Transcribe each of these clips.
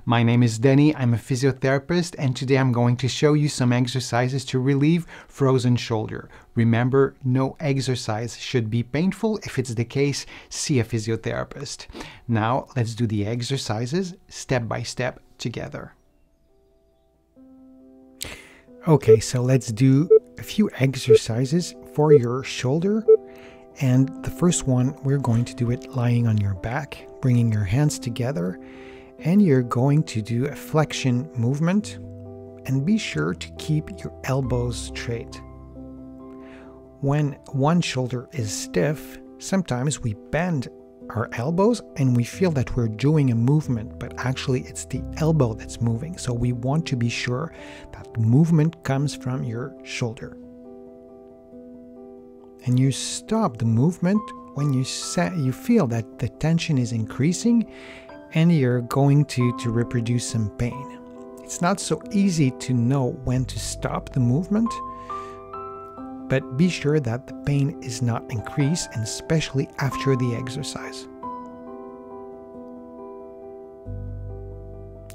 My name is Denis, I'm a physiotherapist, and today I'm going to show you some exercises to relieve frozen shoulder. Remember, no exercise should be painful. If it's the case, see a physiotherapist. Now, let's do the exercises step by step together. Okay, so let's do a few exercises for your shoulder. And the first one, we're going to do it lying on your back, bringing your hands together. And you're going to do a flexion movement, and be sure to keep your elbows straight. When one shoulder is stiff, sometimes we bend our elbows and we feel that we're doing a movement, but actually it's the elbow that's moving. So we want to be sure that the movement comes from your shoulder. And you stop the movement when you feel that the tension is increasing and you're going to reproduce some pain. It's not so easy to know when to stop the movement, but be sure that the pain is not increased, and especially after the exercise.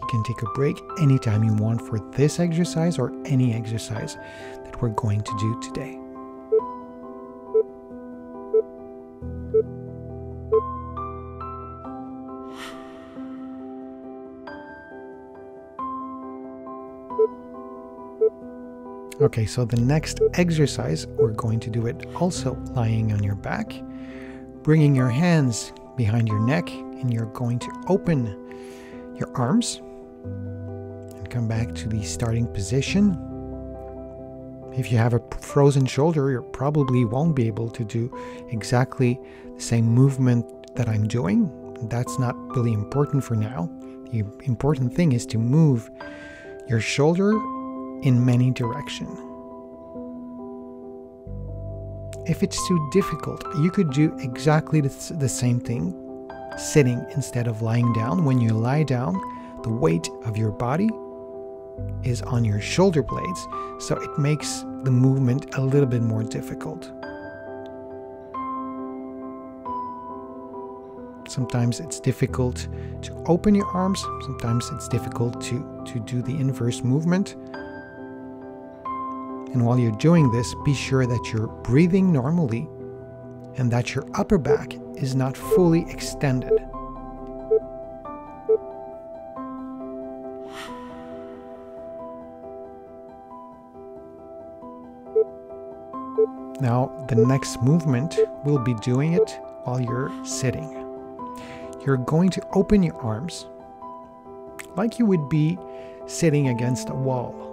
You can take a break anytime you want for this exercise or any exercise that we're going to do today. Okay, so the next exercise, we're going to do it also lying on your back, bringing your hands behind your neck, and you're going to open your arms and come back to the starting position. If you have a frozen shoulder, you probably won't be able to do exactly the same movement that I'm doing. That's not really important for now. The important thing is to move your shoulder in many directions. If it's too difficult, you could do exactly the same thing, sitting instead of lying down. When you lie down, the weight of your body is on your shoulder blades, so it makes the movement a little bit more difficult. Sometimes it's difficult to open your arms, sometimes it's difficult to do the inverse movement. And while you're doing this, be sure that you're breathing normally and that your upper back is not fully extended. Now, the next movement, we'll be doing it while you're sitting. You're going to open your arms like you would be sitting against a wall.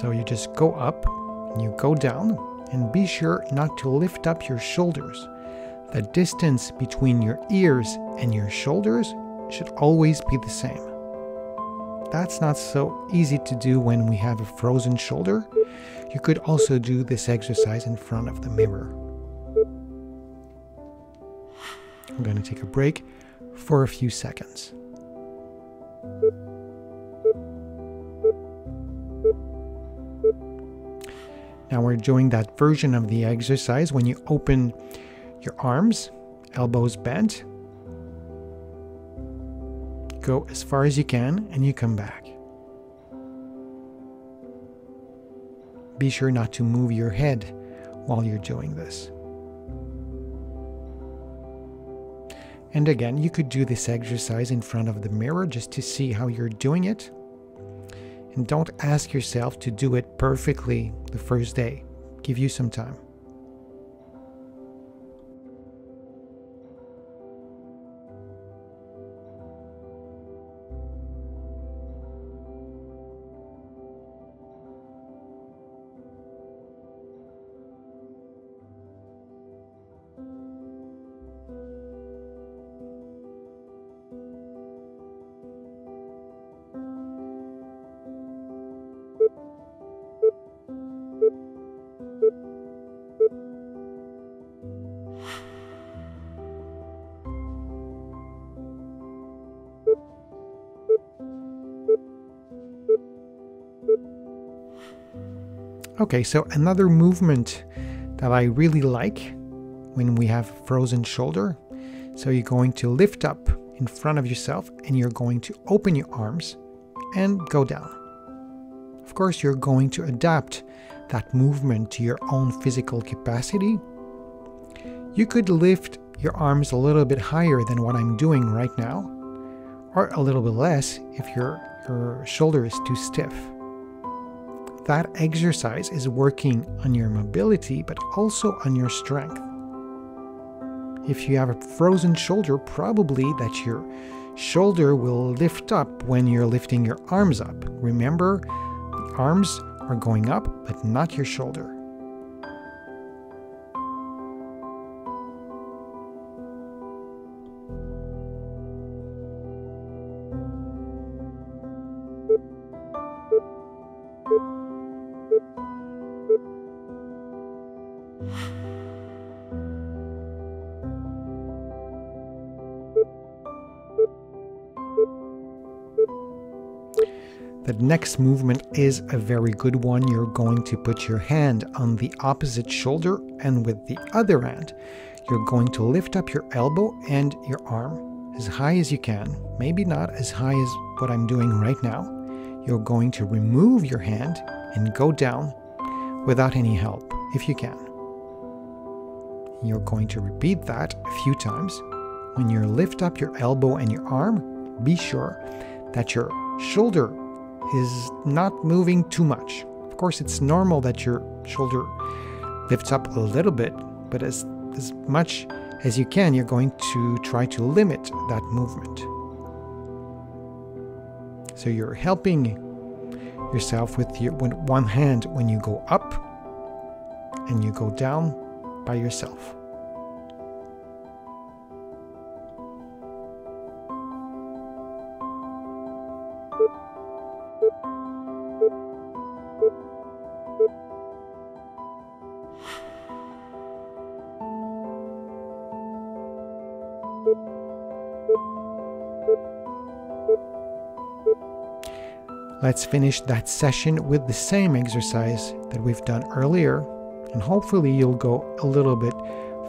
So you just go up and you go down, and be sure not to lift up your shoulders. The distance between your ears and your shoulders should always be the same. That's not so easy to do when we have a frozen shoulder. You could also do this exercise in front of the mirror. I'm going to take a break for a few seconds. Now we're doing that version of the exercise when you open your arms, elbows bent. Go as far as you can and you come back. Be sure not to move your head while you're doing this. And again, you could do this exercise in front of the mirror just to see how you're doing it. And don't ask yourself to do it perfectly the first day. Give you some time. Okay, so another movement that I really like when we have frozen shoulder. So you're going to lift up in front of yourself and you're going to open your arms and go down. Of course, you're going to adapt that movement to your own physical capacity. You could lift your arms a little bit higher than what I'm doing right now, or a little bit less if your shoulder is too stiff. That exercise is working on your mobility, but also on your strength. If you have a frozen shoulder, probably that your shoulder will lift up when you're lifting your arms up. Remember, the arms are going up, but not your shoulder. The next movement is a very good one. You're going to put your hand on the opposite shoulder, and with the other hand, you're going to lift up your elbow and your arm as high as you can. Maybe not as high as what I'm doing right now. You're going to remove your hand and go down without any help, if you can. You're going to repeat that a few times. When you lift up your elbow and your arm, be sure that your shoulder is not moving too much. Of course, it's normal that your shoulder lifts up a little bit, but as much as you can, you're going to try to limit that movement. So you're helping yourself with one hand when you go up and you go down by yourself. Let's finish that session with the same exercise that we've done earlier, and hopefully you'll go a little bit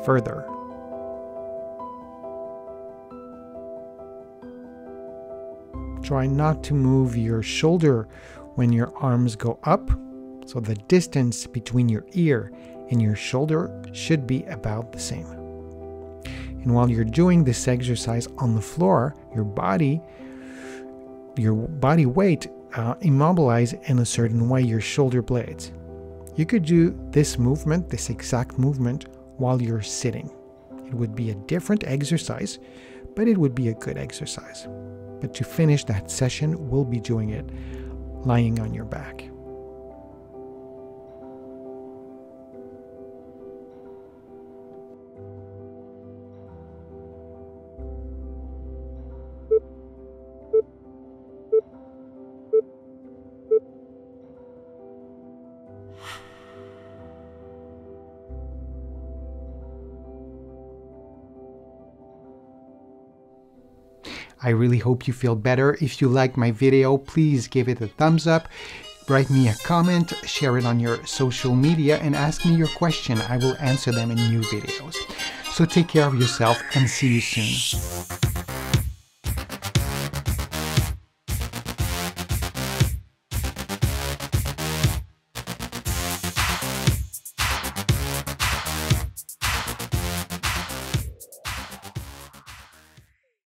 further. Try not to move your shoulder when your arms go up, so the distance between your ear and your shoulder should be about the same. And while you're doing this exercise on the floor, your body weight immobilize in a certain way your shoulder blades. You could do this movement, this exact movement, while you're sitting. It would be a different exercise, but it would be a good exercise. But to finish that session, we'll be doing it lying on your back. I really hope you feel better. If you liked my video, please give it a thumbs up, write me a comment, share it on your social media, and ask me your question. I will answer them in new videos. So take care of yourself and see you soon.